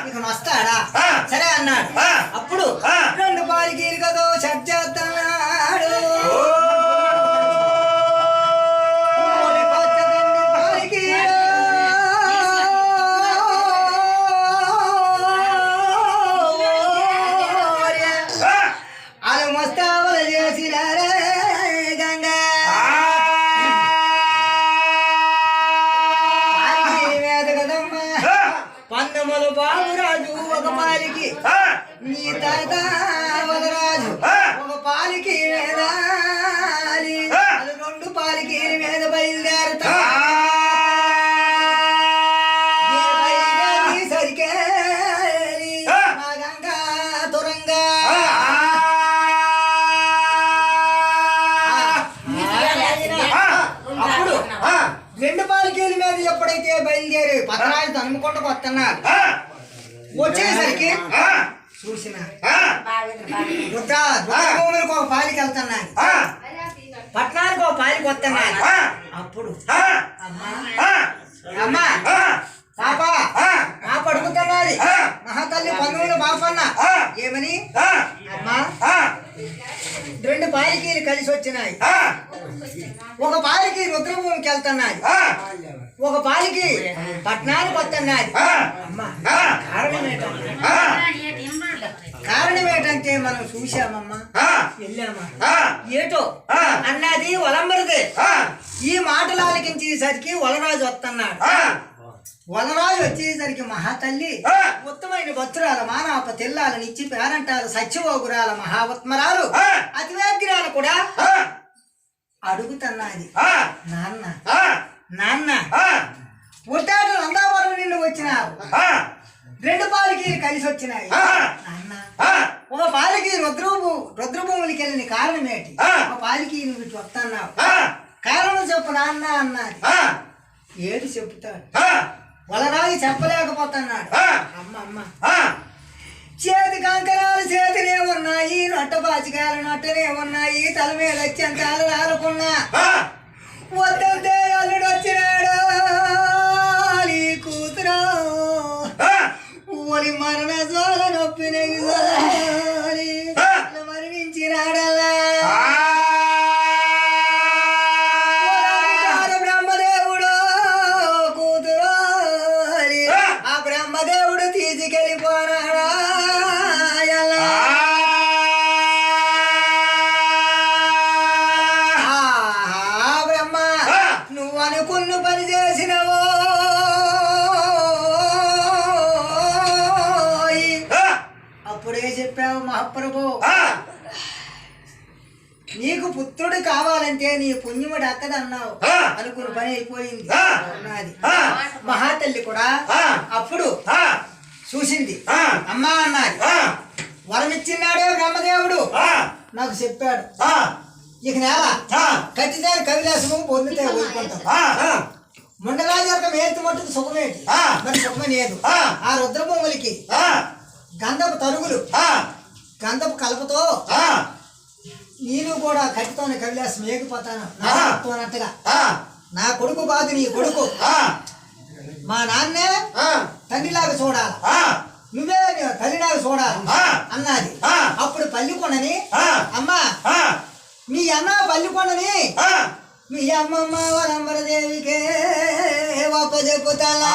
ఇక వస్తాడా సరే అన్నాడు. అప్పుడు 2 పాలికీలు కదో చర్చేస్తున్నాడు. బాబురాజు ఒక పాలికి నీ తాత వదరాజు ఒక పాలికి మీద 2 పాలికీల మీద బయలుదేరుతా. సరికే గంగా తురంగా అప్పుడు 2 పాలికీల మీద ఎప్పుడైతే బయలుదేరి పక్కరాజు హనుమకొండకు వస్తున్నారు. వచ్చేసరికి చూసిన భూములకు ఒక పాలికి వెళ్తున్నాను, పట్టణానికి ఒక పాలికి వస్తున్నాను. అప్పుడు అమ్మా పాప పాప అడుగుతున్నది మహాతల్లి పన్నుల బాపన్న ఏమని? అమ్మా 2 పాలికీలు కలిసి వచ్చినాయి. ఒక పాలికి రుద్రభూమికి వెళ్తున్నాయి, ఒక పాలికి పట్టణానికి వస్తున్నాయి. అమ్మా కారణం ఏంటంటే మనం చూసామమ్మా వెళ్ళామా ఏటో అన్నది వలంబరిదే. ఈ మాటలు ఆలకించేసరికి వలరాజు వస్తున్నాడు. వలరాజు వచ్చేసరికి మహాతల్లి ఉత్తమైన భద్రాల మానాప తెల్లాల నిచ్చి పేరంటాలు సత్యవోగురాల మహావత్మరాలు అతివేగ్రాలు కూడా అడుగుతున్నది. నాన్న నాన్న పుట్టాటలు అందావరం నిన్ను వచ్చినావు, 2 పాలికీలు కలిసి వచ్చినాయి. నాన్న ఒక పాలికి రుద్రభూములకి వెళ్ళిన కారణం ఏంటి? ఒక పాలికి నువ్వు ఇటు వస్తున్నావు, కారణం చెప్పు నాన్న అన్నది. ఏడు చెబుతాడు. వలరాజు చెప్పలేకపోతున్నాడు. అమ్మ అమ్మ చేతి కంకణాలు చేతినే ఉన్నాయి, నొట్ట బాచికాయలు నొట్టనే ఉన్నాయి, తల మీద వచ్చేంతాలు రాలుకున్నా వద్దంతే అల్లుడు వచ్చినాడు. కూతురా ఒలి మరణ జోల నొప్పి మరణించినాడల్లా. బ్రహ్మదేవుడు కూతురు ఆ బ్రహ్మదేవుడు తీసుకెళ్ళిపోనాడా. బ్రహ్మ నువ్వు అనుకున్న పని చేసినవో అప్పుడే చెప్పావు మహాప్రభు, నీకు పుత్రుడు కావాలంటే నీ పుణ్యము దక్కదన్నావు. అనుకున్న పని అయిపోయింది అన్నది. మహాతల్లి కూడా అప్పుడు చూసింది. అమ్మా అన్నది. వరమిచ్చినాడే బ్రహ్మదేవుడు నాకు చెప్పాడు, ఇక నేల కట్టిదాని కవిలాసము పొందితే ఊరుకుంటాం. ముండరాజు యొక్క మేలుతు మట్టుకు సుఖమేంటి? మరి సుఖమే లేదు. ఆ రుద్రభూములకి గంధపు తరుగులు గంధపు కలపతో నేను కూడా కట్టితోనే కవిలాసం మేగిపోతాను అన్నట్టుగా. నా కొడుకు కాదు నీ కొడుకు, మా నాన్నే తండ్రిలాగా చూడాలి, నువ్వే తల్లిలాగా చూడాలి అన్నది. అప్పుడు పల్లికొండని అమ్మా మీ అన్న పల్లికొండని మీ అమ్మమ్మ వరంబరదేవికే వాప చెప్పుతాలా.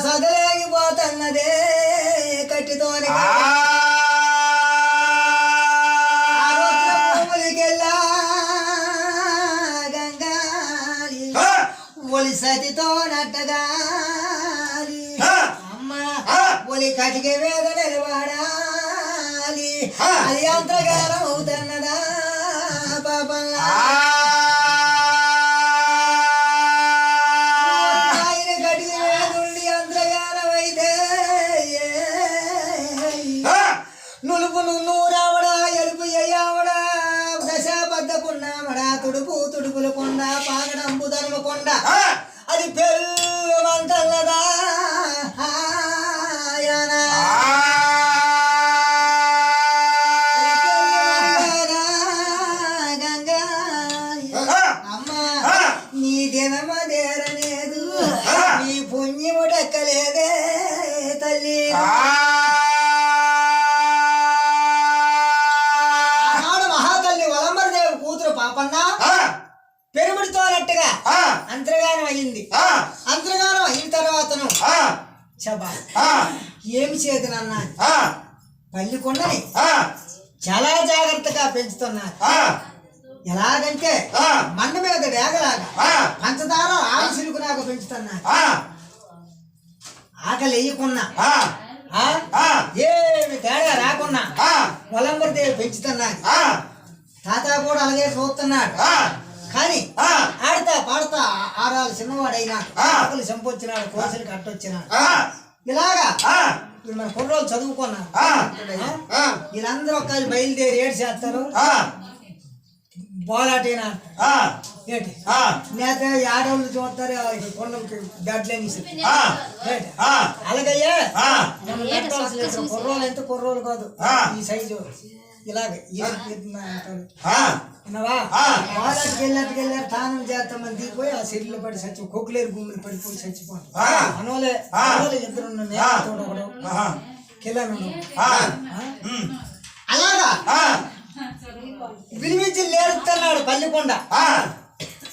సదలేగిపోతున్నదే కట్టితోని భూములకెళ్ళా గంగాలి ఒలి సతితో నట్టగాలి. అమ్మ ఒలి కటికి వేద నిలబడాలి, అది అంతగానం అవుతున్నదా పాపంగా. నులుపును నూరావడా ఎలుపు అయ్యావడా దశాబద్దకున్నామడా తుడుపు తుడుపులకుండా పాగడంపు ధర్మకొండ అది పెళ్ళమంటల్లదా. పెరుముడితో అన్నట్టుగా అంతర్గానం అయింది. అంతర్గానం అయిన తర్వాతను చబా ఏమి చేతునన్నా పల్లికొండని చాలా జాగ్రత్తగా పెంచుతున్నారు. ఎలాగంటే మండ మీద డేగలాగా పంచదార ఆవు సిలుకులాగా పెంచుతున్నారు. ఆకలి వేయకున్నా ఏమి తేడా రాకున్నా వలంబరదేవి పెంచుతున్నారు. తాత కూడా అలాగే చూస్తున్నాడు. కానీ ఆడతా పాడతా ఆరాలు చిన్నవాడైనా ఆకలి చంపొచ్చినాడు, కోసలికి అట్టొచ్చినాడు. ఇలాగా మన కుర్రోళ్ళు చదువుకున్నారు. వీళ్ళందరూ ఒక బయలుదేరి ఏడు చేస్తారు. బోలాటేనా ఏంటి నేత ఆడవాళ్ళు చూస్తారు. కొండలకి గడ్లని అలాగయ్యా కుర్రోలు ఎంత కుర్రోలు కాదు ఈ సైజు ఇలాగే బోలాటికి వెళ్ళారు. తానం చేస్తామని దిగిపోయి ఆ సిరిలో పడి చచ్చి కొక్కులేరు భూములు పడిపోయి చచ్చిపోతారు. అనోలే ఇద్దరు కిలోను అలాగా వినిపించి లేరుతున్నాడు. పల్లికొండ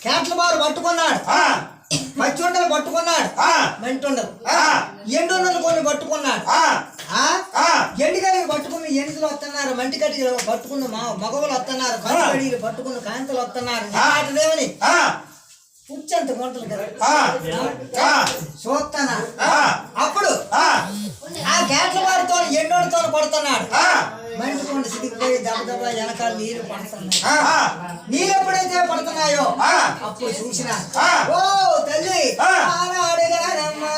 కేట్ల బారు పట్టుకున్నాడు, పచ్చుండలు పట్టుకున్నాడు, మంటుండలు ఎండుండలు కొన్ని పట్టుకున్నాడు. ఎండుకడికి పట్టుకున్న ఎండులు వస్తున్నారు, మంటి కడికి పట్టుకున్న మగవులు వస్తున్నారు, కంచుకడిలు పట్టుకున్న కాంతలు వస్తున్నారు. నాటదేమని పుచ్చంత గుంటలు కదా చూస్తున్నా. అప్పుడు ఆ కేట్ల వారితో ఎండోడితో పడుతున్నాడు. మంటుకోండి సిద్ధిపోయి దెబ్బ వెనకాల నీరు పడుతున్నాయి. నీళ్ళు ఎప్పుడైతే పడుతున్నాయో అప్పుడు చూసిన ఓ తల్లి అడిగానమ్మా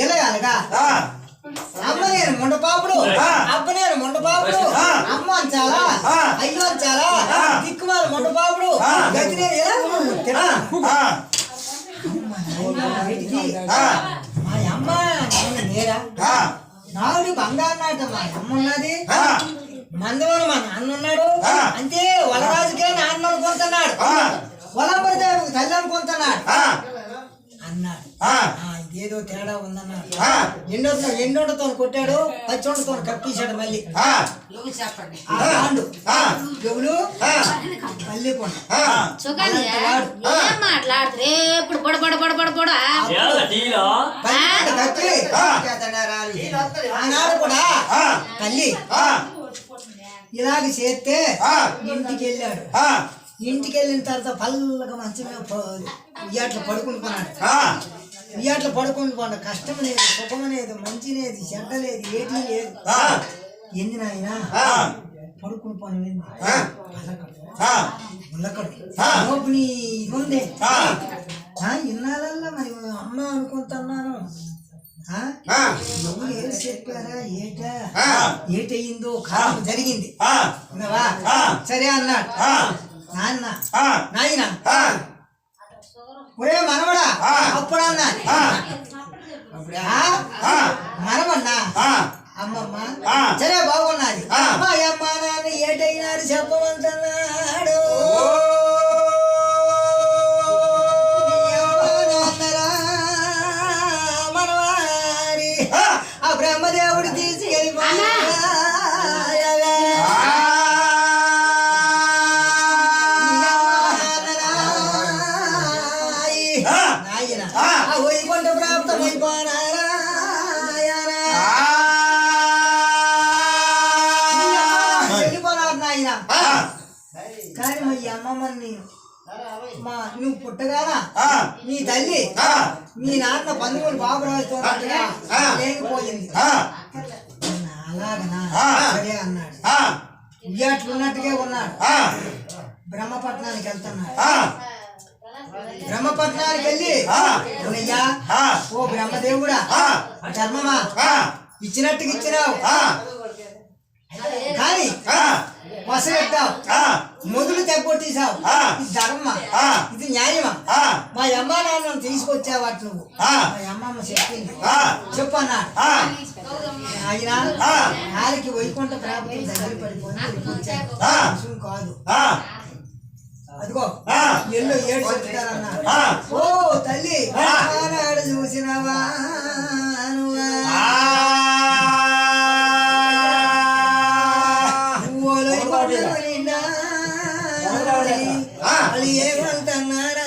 ఎలాగలగా అమ్మ నేను ముండపాపుడు, అబ్బ నేను ముండపాపుడు, అమ్మ అంచాలా అయ్యో అంచాలా దిక్కుమాల ముండపాపుడు గతి నేను ఎలా మా అమ్మ నేరా నాడు బంగారు నాట మా అమ్మ ఉన్నది. మందులోను మా నాన్న ఉన్నాడు. అంతే వలరాజుకే నాన్న అనుకుంటున్నాడు, వలంబరదేవికి తల్లి అనుకుంటున్నాడు అన్నాడు. ఏదో తేడా ఉందన్నాడు. ఎండోటతో కొట్టాడు, పచ్చోటతో కప్పేశాడు. మళ్ళీ ఆనాడు కూడా తల్లి ఇలాగ చేస్తే ఇంటికి వెళ్ళాడు. ఇంటికి వెళ్ళిన తర్వాత పల్లగా మంచమే ఇయ్యాట్లు పడుకుంటున్నాడు. ఇయ్యాట్లు పడుకుంటున్నాడు. కష్టం లేదు, సుఖం లేదు, మంచి లేదు, చెడ్డ లేదు, ఏటీ లేదు. ఎంది నాయన పడుకుని పని లోపు నీ ఇదుందే ఇన్నాళ్ళల్లా మరి అమ్మ అనుకుంటున్నాను. ఎవరు ఏం చెప్పారా ఏటయిందో కాలం జరిగింది. సరే అన్నాడు. నాన్న నాయన ఒరే మనవడా అప్పుడు అన్నా మనమన్నా అమ్మమ్మ సరే బాగున్నది. అమ్మ అమ్మ నాన్న ఏటైనారు చెప్పమంటున్నాడు. మనవారి ఆ బ్రహ్మదేవుడు తీసుకెళ్ళి వైకుంఠ ప్రాప్తం అయిపోనారా వెళ్ళిపోనారు నాయన. కానీ మా అమ్మమ్మని నువ్వు పుట్టగానా నీ తల్లి మీ నాన్న పందువులు బాబురాజుతో లేకపోయింది. అలాగనా సరే అన్నాడు. ఇయ్యట్లున్నట్టుగా ఉన్నాడు. బ్రహ్మపట్నానికి వెళ్తున్నాడు. బ్రహ్మపట్నానికి వెళ్ళి ఉనయ్యా ఓ బ్రహ్మదేవుడా ధర్మమా ఇచ్చినట్టుగా ఇచ్చినావు, కానీ వసగట్టావు, మొదలు తెగొట్టేశావు. ఇది ధర్మ, ఇది న్యాయమా? మా అమ్మ నాన్నను తీసుకొచ్చావు అటు నువ్వు. మా అమ్మమ్మ చెప్పింది చెప్పన్నాడు. ఆయన వాళ్ళకి వైకుంఠ ప్రాప్తి దగ్గర పడిపోయి కాదు అదిగో ఎల్లు ఏడు చెప్తారన్న ఓ తల్లి ఆనాడు చూసినవా ఏమంటున్నారా